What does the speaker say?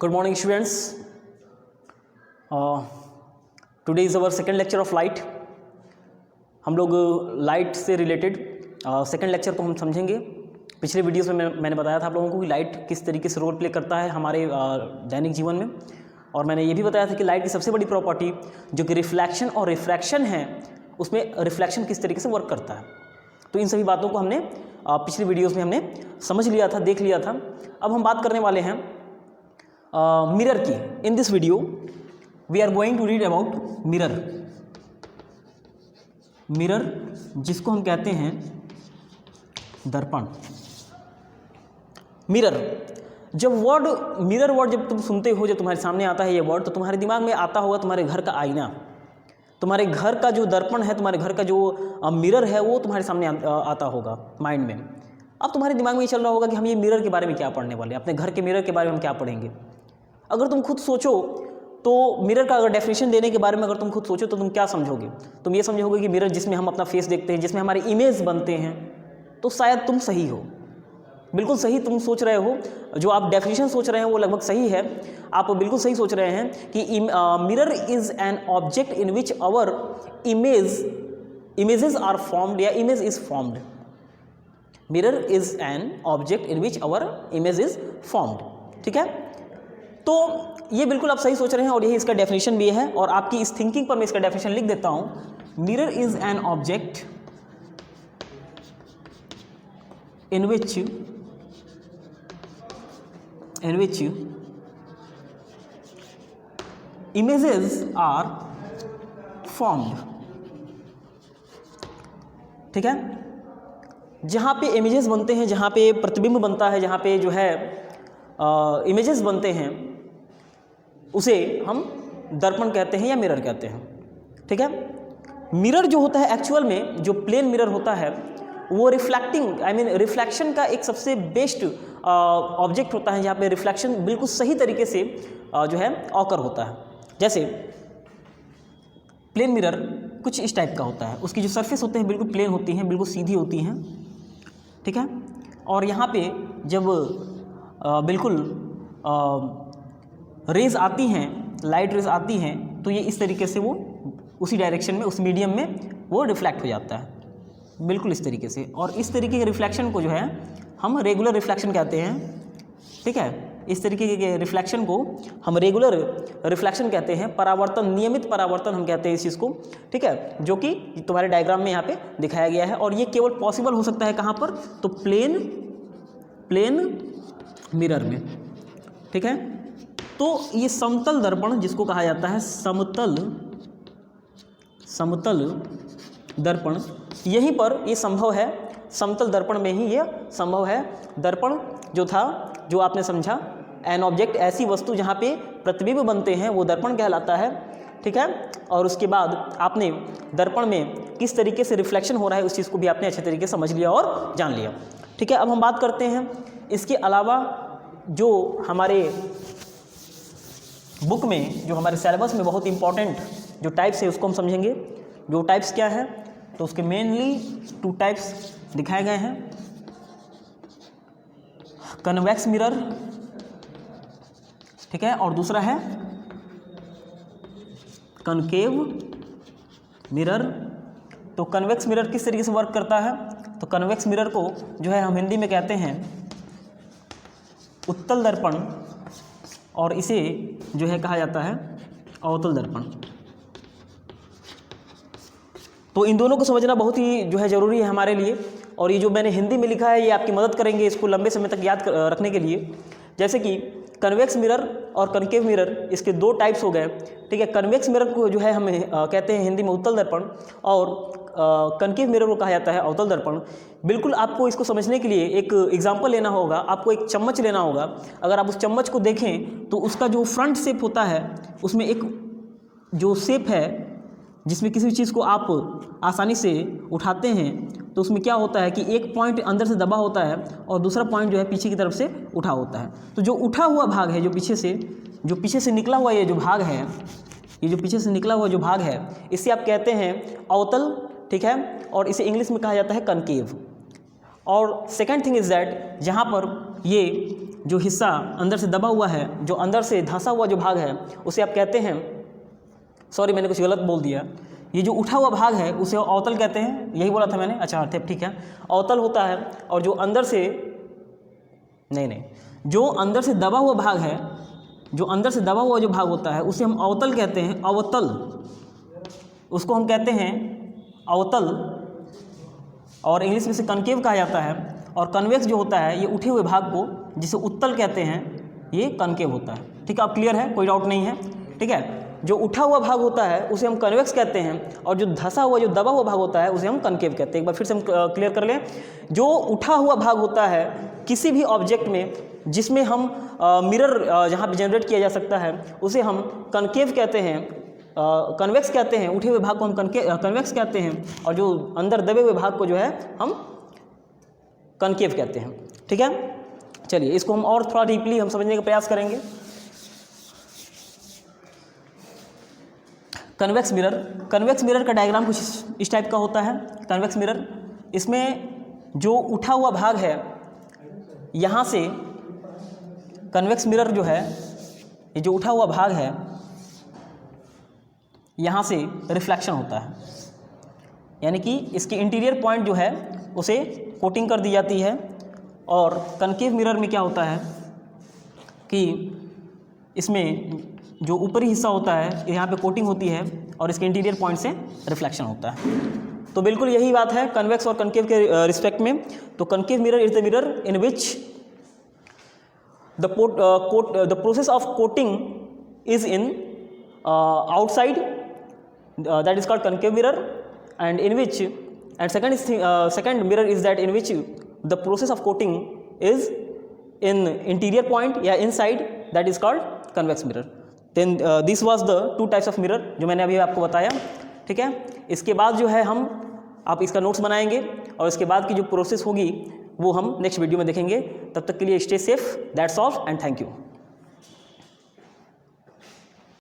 Good morning students. Today is our second lecture of light. हम लोग light से related second lecture को हम समझेंगे. पिछले वीडियोस में मैंने बताया था आप लोगों को कि लाइट किस तरीके से रोल प्ले करता है हमारे दैनिक जीवन में, और मैंने ये भी बताया था कि लाइट की सबसे बड़ी प्रॉपर्टी जो कि रिफ्लेक्शन और रिफ्रैक्शन है, उसमें रिफ्लेक्शन किस तरीके से वर्क करता है. तो इन सभी बातों को हमने पिछली वीडियोस में हमने समझ लिया था, देख लिया था. अब हम बात करने वाले हैं मिरर की. In this video we are going to read about mirror. Mirror जिसको हम कहते हैं दर्पण. मिरर, जब मिरर वर्ड जब तुम सुनते हो, जब तुम्हारे सामने आता है ये वर्ड, तो तुम्हारे दिमाग में आता होगा तुम्हारे घर का आईना, तुम्हारे घर का जो दर्पण है, तुम्हारे घर का जो मिरर है वो तुम्हारे सामने आता होगा माइंड में. अब तुम्हारे दिमाग में ये चल रहा होगा कि हम ये मिरर के बारे में क्या पढ़ने वाले हैं, अपने घर के मिरर के बारे में हम क्या पढ़ेंगे. अगर तुम खुद सोचो तो मिरर का अगर डेफिनेशन देने के बारे में अगर तुम खुद सोचो तो तुम क्या समझोगे. तुम ये समझोगे कि मिरर जिसमें हम अपना फेस देखते हैं, जिसमें हमारे इमेज बनते हैं. तो शायद तुम सही हो, बिल्कुल सही तुम सोच रहे हो. जो आप डेफिनेशन सोच रहे हैं वो लगभग सही है. आप बिल्कुल सही सोच रहे हैं कि mirror is an object in which our images are formed या image is formed. Mirror is an object in which our image is formed. ठीक है, तो ये बिल्कुल आप सही सोच रहे हैं और यही इसका डेफिनेशन भी है. और आपकी इस थिंकिंग पर मैं इसका डेफिनेशन लिख देता हूं. Mirror is an object in which images are formed. ठीक है, जहाँ पे इमेजेस बनते हैं, जहाँ पे प्रतिबिंब बनता है, जहाँ पे जो है इमेजेस बनते हैं, उसे हम दर्पण कहते हैं या मिरर कहते हैं. ठीक है, मिरर जो होता है एक्चुअल में जो प्लेन मिरर होता है वो रिफ्लेक्शन का एक सबसे बेस्ट ऑब्जेक्ट होता है, जहाँ पे रिफ्लेक्शन बिल्कुल सही तरीके से जो है ऑकर होता है. जैसे प्लेन मिरर कुछ इस टाइप का होता है, उसकी जो सरफेस होते हैं बिल्कुल प्लेन होती हैं, बिल्कुल सीधी होती हैं. ठीक है, और यहाँ पे जब बिल्कुल रेज आती हैं, लाइट रेज आती हैं, तो ये इस तरीके से वो उसी डायरेक्शन में, उस मीडियम में वो रिफ्लेक्ट हो जाता है, बिल्कुल इस तरीके से. और इस तरीके के रिफ्लेक्शन को जो है हम रेगुलर रिफ्लेक्शन कहते हैं. ठीक है, इस तरीके के रिफ्लेक्शन को हम रेगुलर रिफ्लेक्शन कहते हैं. परावर्तन, नियमित परावर्तन हम कहते हैं इस चीज़ को. ठीक है, जो कि तुम्हारे डायग्राम में यहाँ पे दिखाया गया है. और ये केवल पॉसिबल हो सकता है कहाँ पर, तो प्लेन मिरर में. ठीक है, तो ये समतल दर्पण जिसको कहा जाता है समतल दर्पण, यहीं पर ये संभव है. समतल दर्पण में ही ये संभव है. दर्पण जो था, जो आपने समझा, एन ऑब्जेक्ट, ऐसी वस्तु जहाँ पे प्रतिबिंब बनते हैं, वो दर्पण कहलाता है. ठीक है, और उसके बाद आपने दर्पण में किस तरीके से रिफ्लेक्शन हो रहा है उस चीज़ को भी आपने अच्छे तरीके से समझ लिया और जान लिया. ठीक है, अब हम बात करते हैं इसके अलावा जो हमारे बुक में, जो हमारे सिलेबस में बहुत इंपॉर्टेंट जो टाइप्स है उसको हम समझेंगे. जो टाइप्स क्या है, तो उसके मेनली 2 टाइप्स दिखाए गए हैं. कन्वेक्स मिरर, ठीक है, और दूसरा है कनकेव मिरर. तो कन्वेक्स मिरर किस तरीके से वर्क करता है, तो कन्वेक्स मिरर को जो है हम हिंदी में कहते हैं उत्तल दर्पण, और इसे जो है कहा जाता है अवतल दर्पण. तो इन दोनों को समझना बहुत ही जो है ज़रूरी है हमारे लिए. और ये जो मैंने हिंदी में लिखा है ये आपकी मदद करेंगे इसको लंबे समय तक याद रखने के लिए. जैसे कि कन्वेक्स मिरर और कनकेव मिरर, इसके 2 टाइप्स हो गए. ठीक है, कन्वेक्स मिरर को जो है हम कहते हैं हिंदी में उत्तल दर्पण, और कनकेव मिरर को कहा जाता है अवतल दर्पण. बिल्कुल आपको इसको समझने के लिए एक एग्जाम्पल लेना होगा. आपको एक चम्मच लेना होगा. अगर आप उस चम्मच को देखें तो उसका जो फ्रंट शेप होता है, उसमें एक जो शेप है जिसमें किसी चीज़ को आप आसानी से उठाते हैं, तो उसमें क्या होता है कि एक पॉइंट अंदर से दबा होता है और दूसरा पॉइंट जो है पीछे की तरफ से उठा होता है. तो जो उठा हुआ भाग है, जो पीछे से निकला हुआ ये जो भाग है, ये जो पीछे से निकला हुआ जो भाग है, इसे आप कहते हैं अवतल. ठीक है, और इसे इंग्लिश में कहा जाता है कनकेव. और सेकेंड थिंग इज दैट, जहाँ पर ये जो हिस्सा अंदर से दबा हुआ है, जो अंदर से धंसा हुआ जो भाग है, उसे आप कहते हैं, सॉरी मैंने कुछ गलत बोल दिया, ये जो उठा हुआ भाग है उसे अवतल कहते हैं, यही बोला था मैंने, अच्छा ठीक है, अवतल होता है। और जो अंदर से नहीं, जो अंदर से दबा हुआ भाग है, जो अंदर से दबा हुआ जो भाग होता है उसे हम अवतल कहते हैं, अवतल, उसको हम कहते हैं अवतल, और इंग्लिश में से कनकेव कहा जाता है। और कन्वेक्स जो होता है, ये उठे हुए भाग को, जिसे उत्तल कहते हैं, ये कनकेव होता है। ठीक है, अब क्लियर है, कोई डाउट नहीं है। ठीक है, जो उठा हुआ भाग होता है उसे हम कन्वेक्स कहते हैं, और जो धंसा हुआ जो दबा हुआ भाग होता है उसे हम कनकेव कहते हैं। एक बार फिर से हम क्लियर कर लें, जो उठा हुआ भाग होता है किसी भी ऑब्जेक्ट में जिसमें हम मिरर जहाँ पे जनरेट किया जा सकता है, उसे हम कनकेव कहते हैं, कन्वेक्स कहते हैं। उठे हुए भाग को हम कन्वेक्स कहते हैं, और जो अंदर दबे हुए भाग को जो है हम कनकेव कहते हैं। ठीक है, चलिए इसको हम और थोड़ा डीपली हम समझने का प्रयास करेंगे। कन्वेक्स मिरर का डायग्राम कुछ इस टाइप का होता है। कन्वेक्स मिरर, इसमें जो उठा हुआ भाग है, यहाँ से कन्वेक्स मिरर जो है, ये जो उठा हुआ भाग है, यहाँ से रिफ्लेक्शन होता है, यानी कि इसकी इंटीरियर पॉइंट जो है उसे कोटिंग कर दी जाती है। और कनकेव मिरर में क्या होता है कि इसमें जो ऊपरी हिस्सा होता है, यहाँ पे कोटिंग होती है, और इसके इंटीरियर पॉइंट से रिफ्लेक्शन होता है। तो बिल्कुल यही बात है कन्वेक्स और कनकेव के रिस्पेक्ट में। तो concave mirror is the mirror in which the process of coating is in outside, that is called concave mirror, and in which, and second mirror is that in which the process of coating is in interior point या inside, that is called convex mirror. Then this was the two types of mirror जो मैंने अभी आपको बताया। ठीक है, इसके बाद जो है आप इसका नोट्स बनाएंगे, और इसके बाद की जो प्रोसेस होगी वो हम नेक्स्ट वीडियो में देखेंगे। तब तक के लिए stay safe, that's all and thank you.